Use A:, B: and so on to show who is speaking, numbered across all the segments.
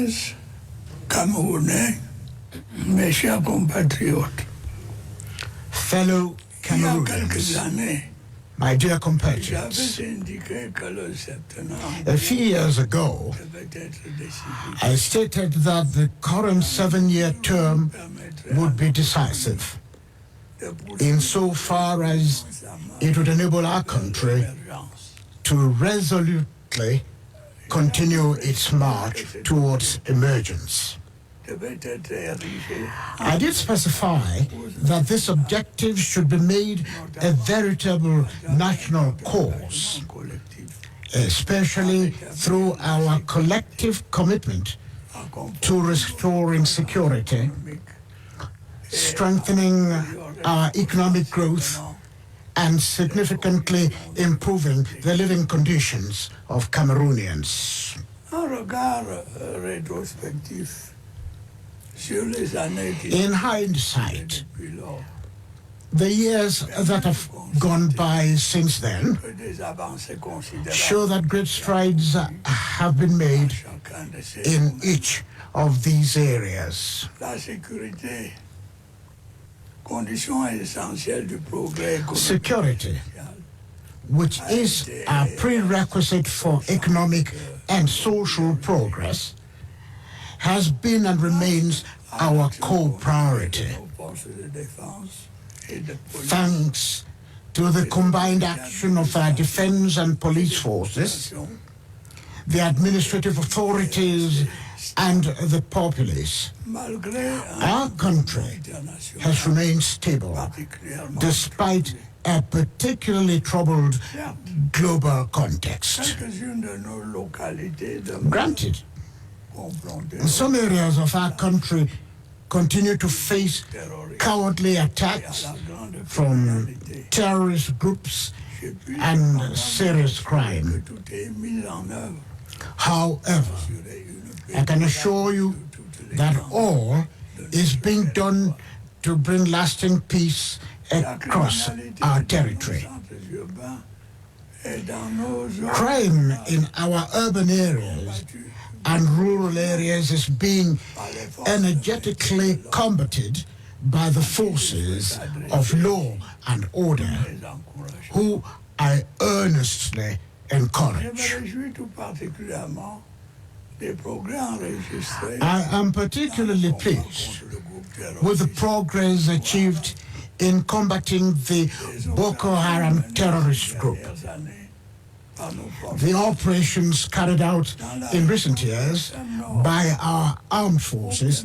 A: frères camerounais, mes chers compatriotes,
B: fellow
A: il y a quelques
B: Cameroonians,
A: années,
B: my dear
A: j'avais
B: compatriots,
A: indiqué que le septenat
B: a few years ago,
A: devait être décisif.
B: I stated that the current 7-year term would be decisive insofar as it would enable our country to resolutely continue its march towards emergence. I did specify that this objective should be made a veritable national cause, especially through our collective commitment to restoring security, strengthening our economic growth, and significantly improving the living conditions of Cameroonians.
A: Un regard rétrospectif sur les années qui
B: In hindsight,
A: depuis lors,
B: the years that have gone by since then
A: que des avancées considérables
B: show that great strides have been made
A: chacun de ces
B: in
A: domaines.
B: each of these areas.
A: La sécurité, condition essentielle du progrès économique
B: Security,
A: et social,
B: which is a prerequisite for economic and social progress, has been and remains our core priority.
A: nos forces de défense et de police,
B: Thanks to the combined action of our defense and police forces, the administrative authorities, and the populace,
A: malgré
B: our
A: un
B: country
A: international
B: has remained stable
A: particulièrement
B: despite a particularly troubled global context.
A: quelques-unes de nos localités
B: Granted,
A: confrontées
B: some areas of our country continue to face cowardly attacks
A: à la grande
B: from
A: criminalité.
B: terrorist groups
A: J'ai pu
B: and serious crime.
A: que tout est mis en œuvre
B: However,
A: sur une
B: I can assure you that all is being done to bring lasting peace across our territory. Crime in our urban areas and rural areas is being energetically combated by the forces of law and order, who I earnestly
A: Je me
B: encourage.
A: réjouis tout particulièrement des progrès enregistrés
B: I am particularly pleased
A: contre le groupe
B: with the
A: terroriste.
B: progress achieved in combating the Boko Haram terrorist group.
A: Dernières années par nos forces.
B: The operations carried out in recent years by our armed forces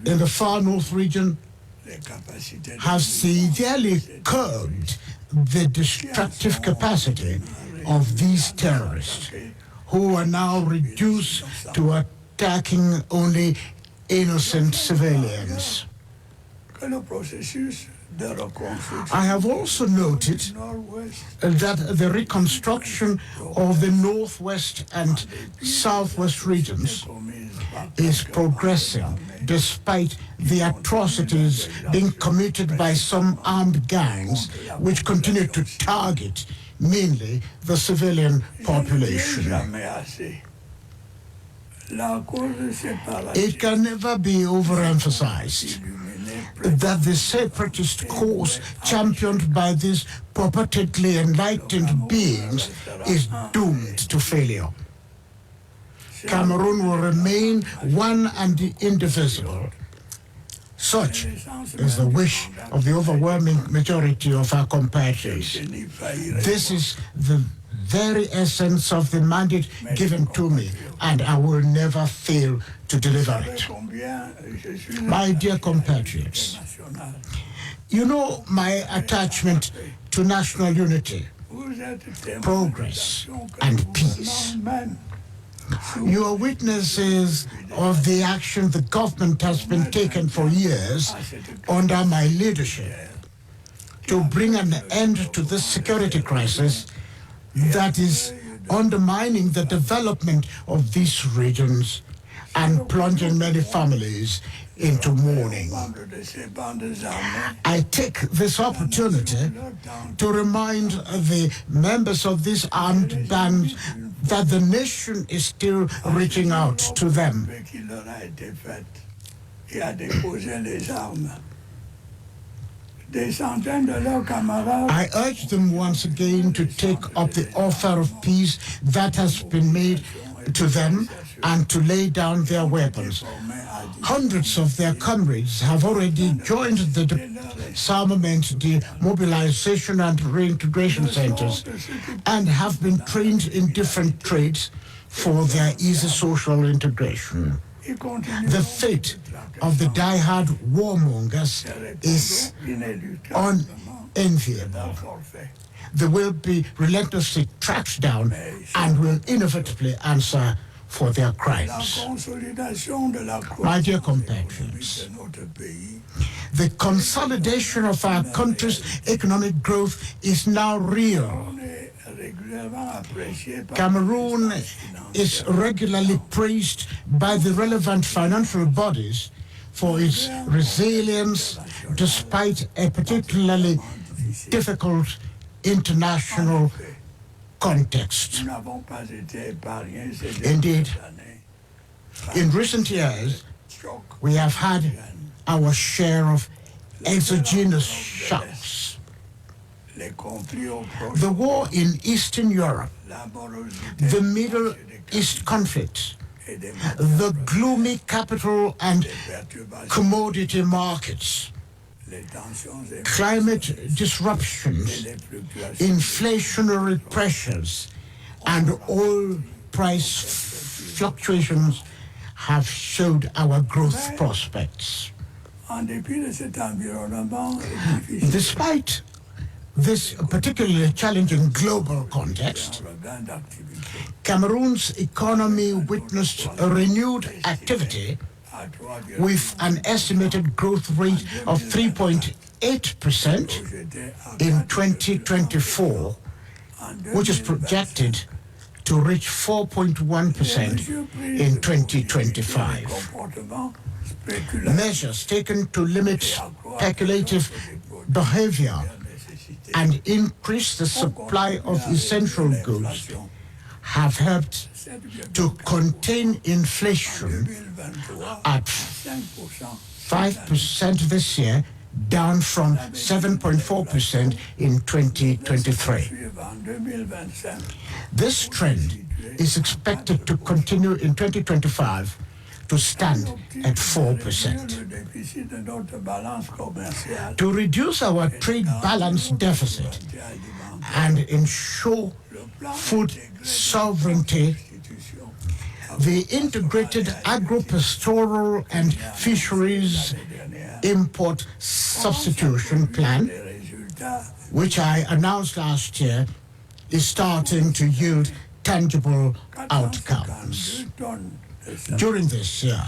B: in the far north region
A: Les capacités de
B: have severely curbed the destructive capacity of these terrorists, who are now reduced to attacking only innocent civilians.
A: que le processus de reconstruction
B: I have also noted
A: du Nord-Ouest
B: that the reconstruction of the northwest and southwest regions
A: commise par
B: is progressing despite the atrocities being committed by some armed gangs which continue to target mainly the civilian population.
A: jamais assez. La cause de séparation
B: It can never be overemphasized that the separatist cause championed by these purportedly enlightened beings is doomed to failure. Cameroon will remain one and indivisible. Such is the wish of the overwhelming majority of our compatriots. This is the very essence of the mandate given to me, and I will never fail to deliver it.
A: combien je suis
B: My dear compatriots,
A: national.
B: you know my attachment to national unity,
A: Vous êtes témoin
B: progress,
A: de l'action que
B: and
A: le
B: peace.
A: gouvernement mène.
B: You are witnesses of the action the government has been taking for years under my leadership to bring an end to this security crisis that is undermining the development of these regions and plunging many families into mourning.
A: Membres de ces bandes armées
B: I take this opportunity to remind the members of these armed bands that the nation is still reaching out to them. I urge them once again to take up the offer of peace that has been made to them and to lay down their weapons. Hundreds of their comrades have already joined the disarmament, demobilization and reintegration centers and have been trained in different trades for their easy social integration. The fate of the die-hard warmongers is unenviable. They will be relentlessly tracked down and will inevitably answer for their crimes. My dear compatriots, the consolidation of our country's economic growth is now real. Cameroon is regularly praised by the relevant financial bodies for its resilience despite a particularly difficult international context. Indeed, in recent years, we have had our share of exogenous shocks. The war in Eastern Europe, the Middle East conflict, the gloomy capital and commodity markets, climate disruptions, inflationary pressures, and oil price fluctuations have showed our growth prospects. Despite this particularly challenging global context, Cameroon's economy witnessed a renewed activity with an estimated growth rate of 3.8% in 2024, which is projected to reach 4.1% in 2025. Measures taken to limit speculative behavior and increase the supply of essential goods have helped to contain inflation at 5% this year, down from 7.4% in 2023. This trend is expected to continue in 2025 to stand at 4%. To reduce our trade balance deficit and ensure food sovereignty, the Integrated Agro-Pastoral and Fisheries Import Substitution Plan, which I announced last year, is starting to yield tangible outcomes. During this year,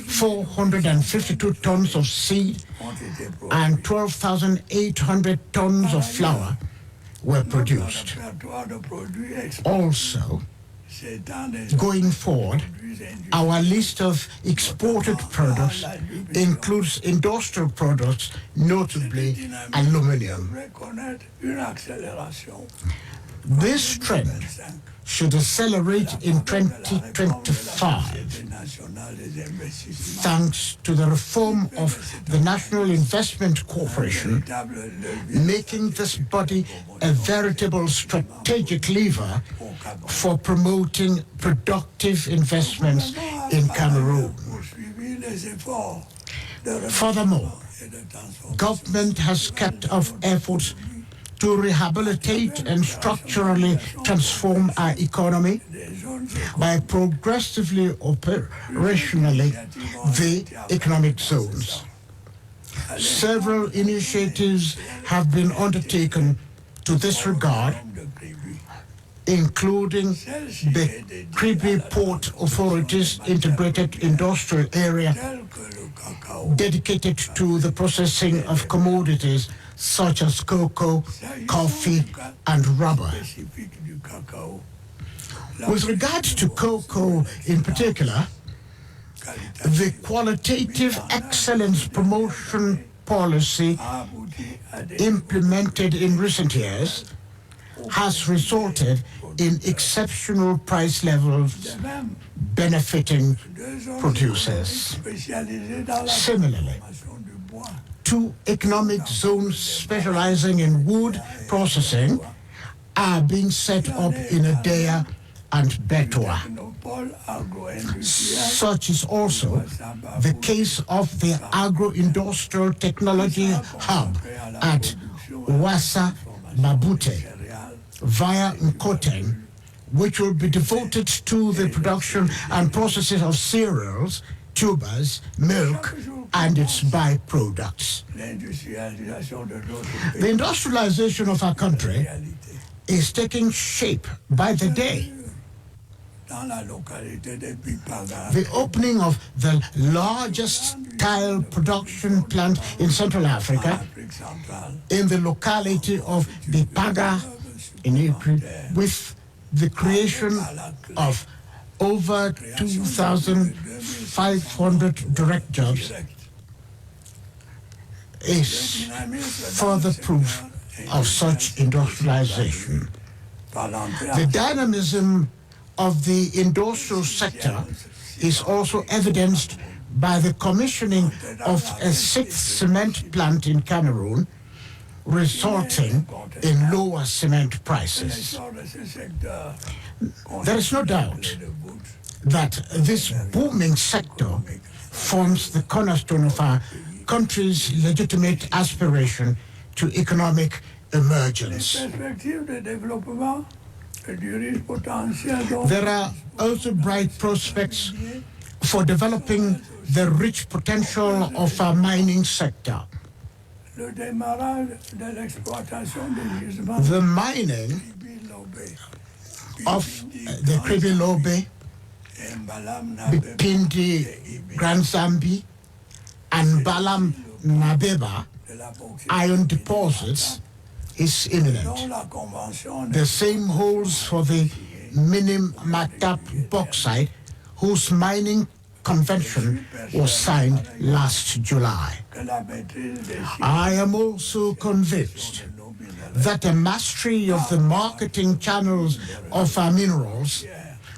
B: 452 tons of seed and 12,800 tons of flour were produced. Also, going forward, our list of exported products includes industrial products, notably aluminum. This trend should accelerate in 2025 thanks to the reform of the National Investment Corporation, making this body a veritable strategic lever for promoting productive investments in Cameroon. Furthermore, government has kept up efforts to rehabilitate and structurally transform our economy by progressively operationally the economic zones. Several initiatives have been undertaken to this regard, including the Kribi Port Authority's integrated industrial area dedicated to the processing of commodities such as cocoa, coffee, and rubber. With regard to cocoa in particular, the qualitative excellence promotion policy implemented in recent years has resulted in exceptional price levels benefiting producers. Similarly, 2 economic zones specializing in wood processing are being set up in Edea and Betua. Such is also the case of the agro-industrial technology hub at Wassa Mabute via Nkoteng, which will be devoted to the production and processing of cereals, tubers, milk, and its byproducts. The industrialization of our country is taking shape by the day. The opening of the largest tile production plant in Central Africa in the locality of the Paga in April, with the creation of over 2,500 direct jobs, is further proof of such industrialization. The dynamism of the industrial sector is also evidenced by the commissioning of a 6th cement plant in Cameroon, resulting in lower cement prices. There is no doubt that this booming sector forms the cornerstone of our country's legitimate aspiration to economic emergence. There are also bright prospects for developing the rich potential of our mining sector. The mining of the Kribilobe, Bipindi, Grand Zambi, and Balam Nabeba iron deposits is imminent. The same holds for the Minim Matap bauxite, whose mining convention was signed last July. I am also convinced that the mastery of the marketing channels of our minerals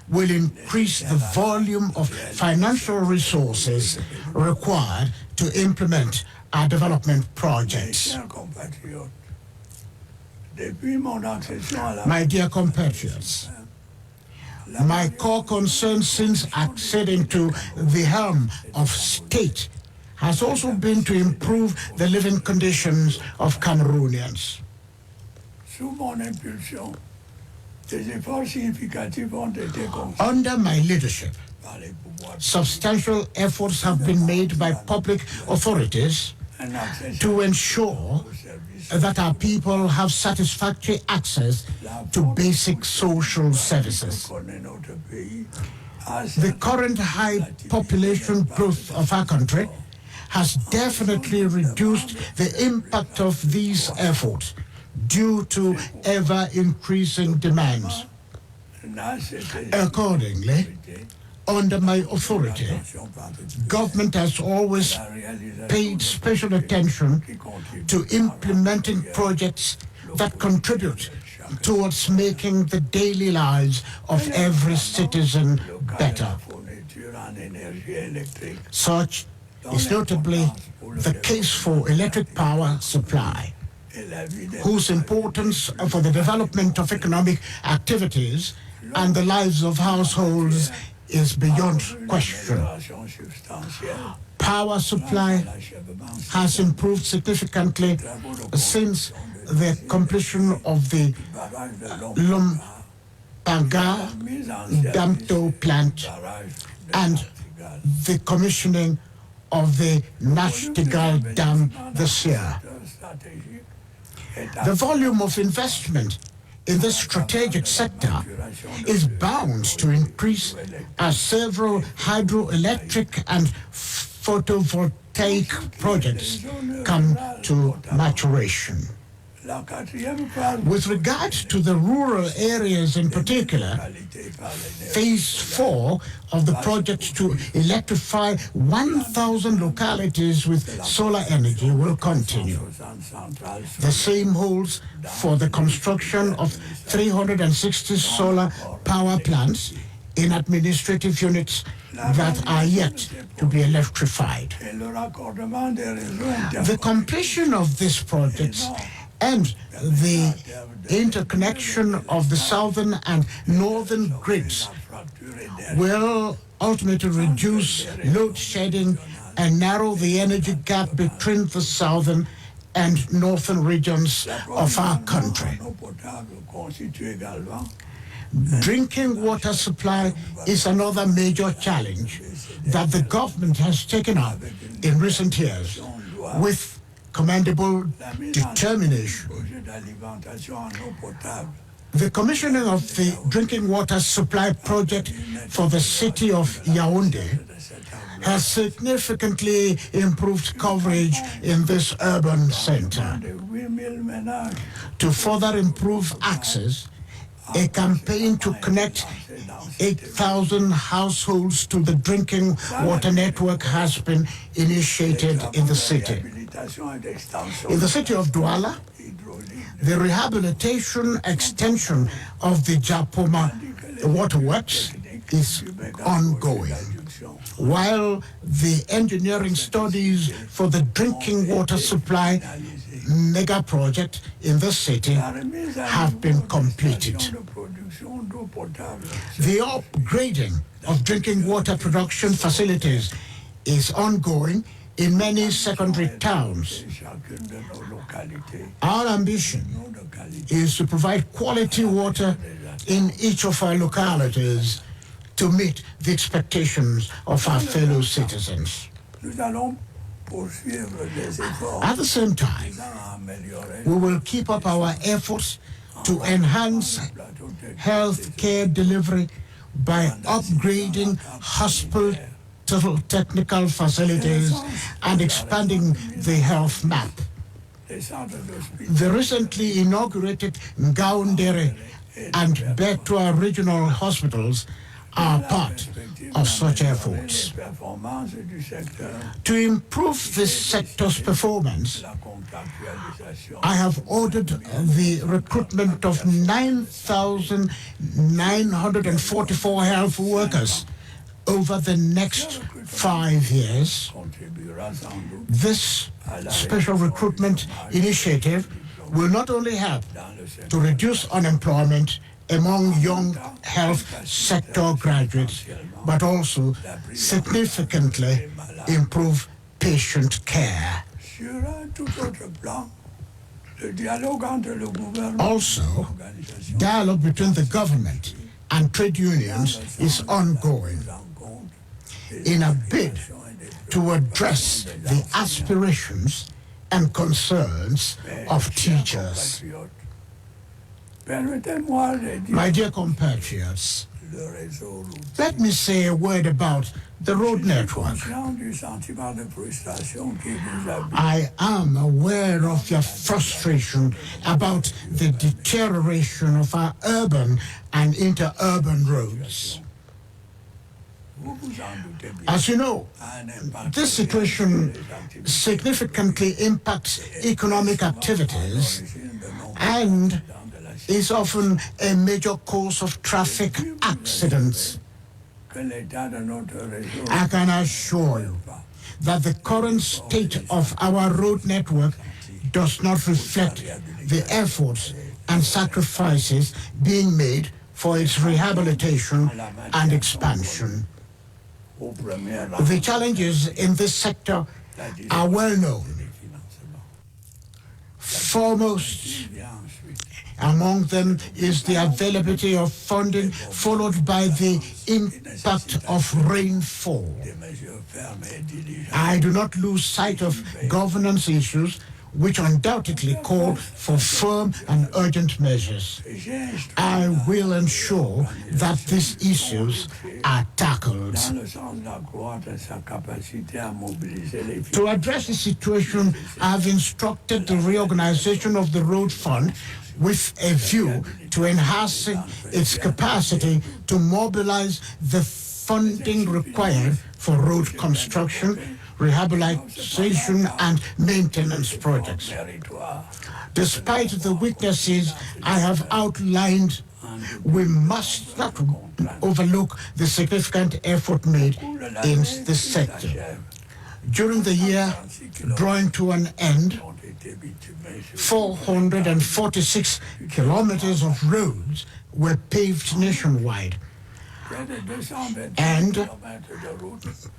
B: will increase the volume of financial resources required to implement our development projects. My dear compatriots, my core concern since acceding to the helm of state has also been to improve the living conditions of Cameroonians. Under my leadership, substantial efforts have been made by public authorities to ensure that our people have satisfactory access to basic social services. The current high population growth of our country has definitely reduced the impact of these efforts due to ever-increasing demands. Accordingly, under my authority, government has always paid special attention to implementing projects that contribute towards making the daily lives of every citizen better. Such is notably the case for electric power supply, whose importance for the development of economic activities and the lives of households is beyond question. Power supply has improved significantly since the completion of the Lumpanga Damto plant and the commissioning of the Nachtigal Dam this year. The volume of investment in this strategic sector is bound to increase as several hydroelectric and photovoltaic projects come to maturation. With regard to the rural areas in particular, Phase 4 of the project to electrify 1,000 localities with solar energy will continue. The same holds for the construction of 360 solar power plants in administrative units that are yet to be electrified. The completion of these projects and the interconnection of the southern and northern grids will ultimately reduce load shedding and narrow the energy gap between the southern and northern regions of our country. Drinking water supply is another major challenge that the government has taken up in recent years with commendable determination. The commissioning of the drinking water supply project for the city of Yaoundé has significantly improved coverage in this urban center. To further improve access, a campaign to connect 8,000 households to the drinking water network has been initiated in the city. In the city of Douala, the rehabilitation extension of the Japoma waterworks is ongoing, while the engineering studies for the drinking water supply mega project in the city have been completed. The upgrading of drinking water production facilities is ongoing in many secondary towns. Our ambition is to provide quality water in each of our localities to meet the expectations of our fellow citizens. At the same time, we will keep up our efforts to enhance health care delivery by upgrading hospital technical facilities and expanding the health map. The recently inaugurated Ngaoundere and Betua regional hospitals are part of such efforts. To improve this sector's performance, I have ordered the recruitment of 9,944 health workers over the next 5 years. This special recruitment initiative will not only help to reduce unemployment among young health sector graduates, but also significantly improve patient care. Also, dialogue between the government and trade unions is ongoing in a bid to address the aspirations and concerns of teachers. My dear compatriots, let me say a word about the road network. I am aware of your frustration about the deterioration of our urban and interurban roads. As you know, this situation significantly impacts economic activities and is often a major cause of traffic accidents. I can assure you that the current state of our road network does not reflect the efforts and sacrifices being made for its rehabilitation and expansion. The challenges in this sector are well known. Foremost among them is the availability of funding, followed by the impact of rainfall. I do not lose sight of governance issues which undoubtedly call for firm and urgent measures. I will ensure that these issues are tackled. To address the situation, I have instructed the reorganization of the Road Fund with a view to enhancing its capacity to mobilize the funding required for road construction, rehabilitation, and maintenance projects. Despite the weaknesses I have outlined, we must not overlook the significant effort made in this sector. During the year drawing to an end, 446 kilometers of roads were paved nationwide, and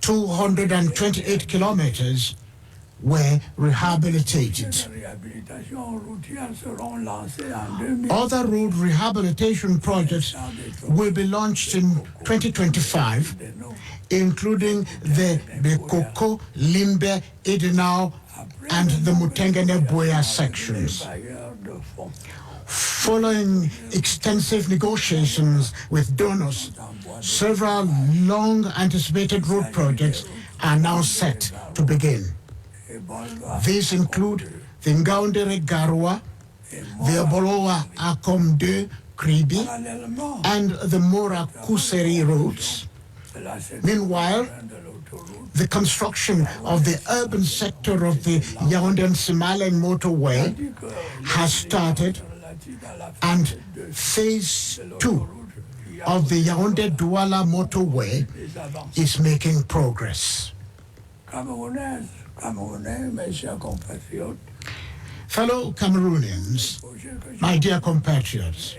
B: 228 kilometers were rehabilitated. Other road rehabilitation projects will be launched in 2025, including the Bekoko, Limbe, Edenau, and the Mutengene-Boya sections. Following extensive negotiations with donors, several long-anticipated road projects are now set to begin. These include the Ngaoundere-Garoua, the Obolowa-Akomde Kribi, and the Mora-Kuseri roads. Meanwhile, the construction of the urban sector of the Yaoundé-Nsimale motorway has started, and phase 2 of the Yaoundé-Douala motorway is making progress. Fellow Cameroonians, my dear compatriots,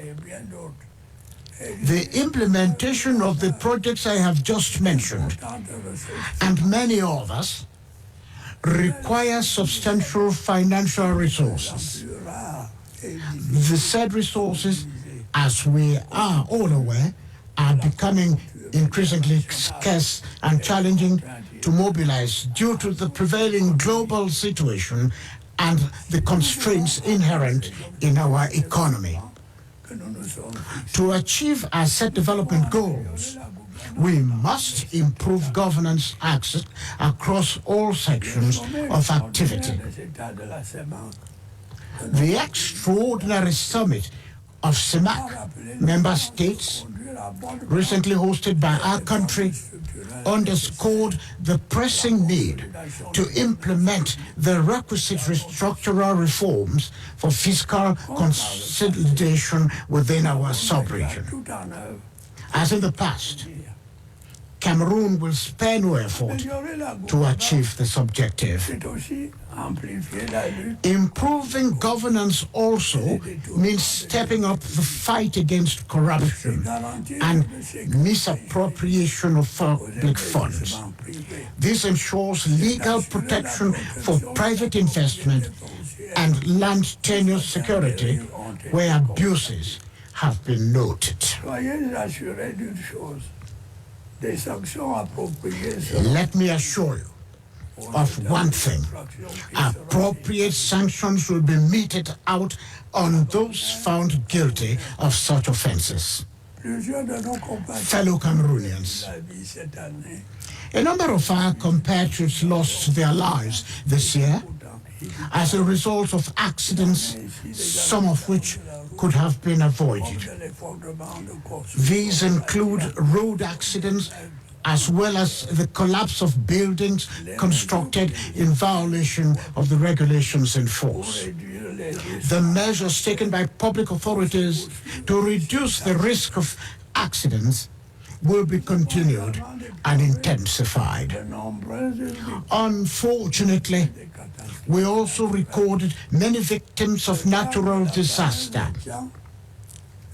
B: the implementation of the projects I have just mentioned, and many others, require substantial financial resources. The said resources, as we are all aware, are becoming increasingly scarce and challenging to mobilize due to the prevailing global situation and the constraints inherent in our economy. To achieve our set development goals, we must improve governance access across all sections of activity. The extraordinary summit of CEMAC member states, recently hosted by our country, underscored the pressing need to implement the requisite structural reforms for fiscal consolidation within our sub-region. As in the past, Cameroon will spare no effort to achieve this objective. Improving governance also means stepping up the fight against corruption and misappropriation of public funds. This ensures legal protection for private investment and land tenure security where abuses have been noted. Let me assure you of one thing: appropriate sanctions will be meted out on those found guilty of such offenses. Fellow Cameroonians, a number of our compatriots lost their lives this year as a result of accidents, some of which could have been avoided. These include road accidents as well as the collapse of buildings constructed in violation of the regulations in force. The measures taken by public authorities to reduce the risk of accidents will be continued and intensified. Unfortunately, we also recorded many victims of natural disaster.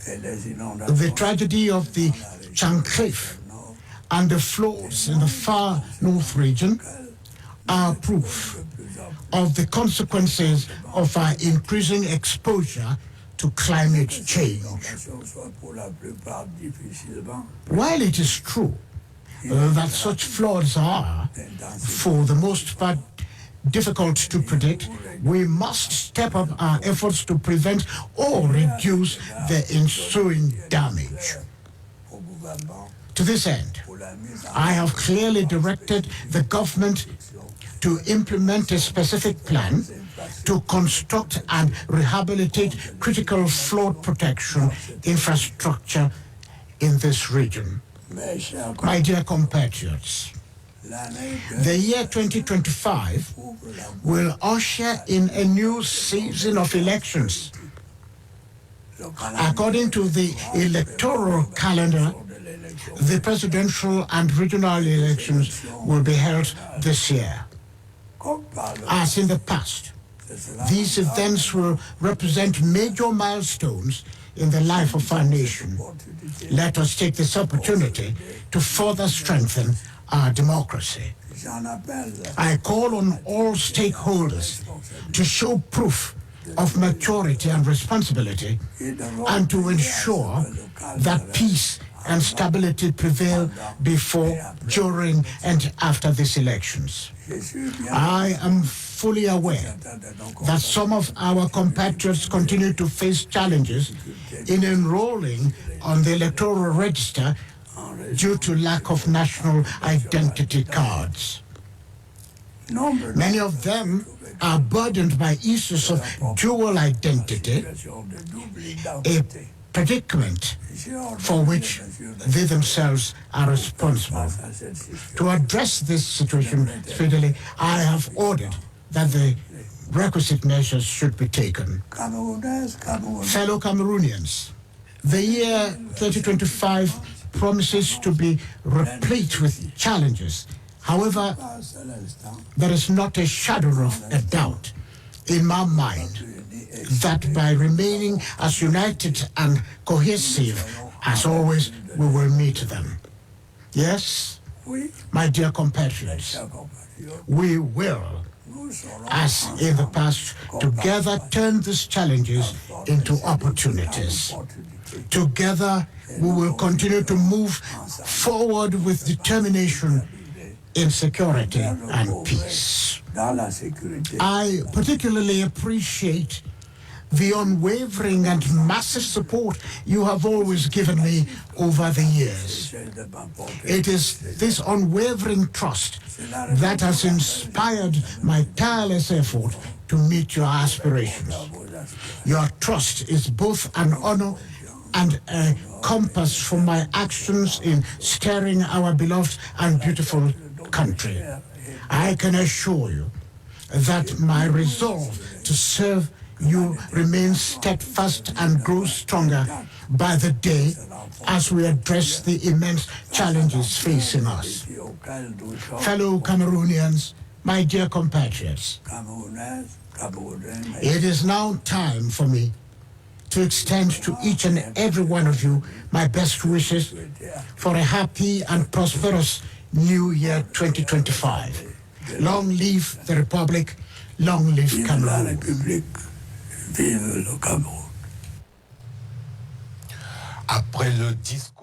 B: The tragedy of the Chancliffe and the floods in the far north region are proof of the consequences of our increasing exposure to climate change. While it is true that such floods are, for the most part, difficult to predict, we must step up our efforts to prevent or reduce the ensuing damage. To this end, I have clearly directed the government to implement a specific plan to construct and rehabilitate critical flood protection infrastructure in this region. My dear compatriots, the year 2025 will usher in a new season of elections. According to the electoral calendar, the presidential and regional elections will be held this year. As in the past, these events will represent major milestones in the life of our nation. Let us take this opportunity to further strengthen our democracy. I call on all stakeholders to show proof of maturity and responsibility and to ensure that peace and stability prevail before, during, and after these elections. I am fully aware that some of our compatriots continue to face challenges in enrolling on the electoral register due to lack of national identity cards. Many of them are burdened by issues of dual identity, a predicament for which they themselves are responsible. To address this situation speedily, I have ordered that the requisite measures should be taken. Fellow Cameroonians, the year 2025 promises to be replete with challenges. However, there is not a shadow of a doubt in my mind that by remaining as united and cohesive as always, we will meet them. Yes, my dear compatriots, we will, as in the past, together turn these challenges into opportunities. Together, we will continue to move forward with determination in security and peace. I particularly appreciate the unwavering and massive support you have always given me over the years. It is this unwavering trust that has inspired my tireless effort to meet your aspirations. Your trust is both an honor and a compass for my actions in steering our beloved and beautiful country. I can assure you that my resolve to serve you remains steadfast and grows stronger by the day as we address the immense challenges facing us. Fellow Cameroonians, my dear compatriots, it is now time for me to extend to each and every one of you my best wishes for a happy and prosperous New Year 2025. Long live the Republic, long live Cameroon.
C: Vive le Cameroun. Après le discours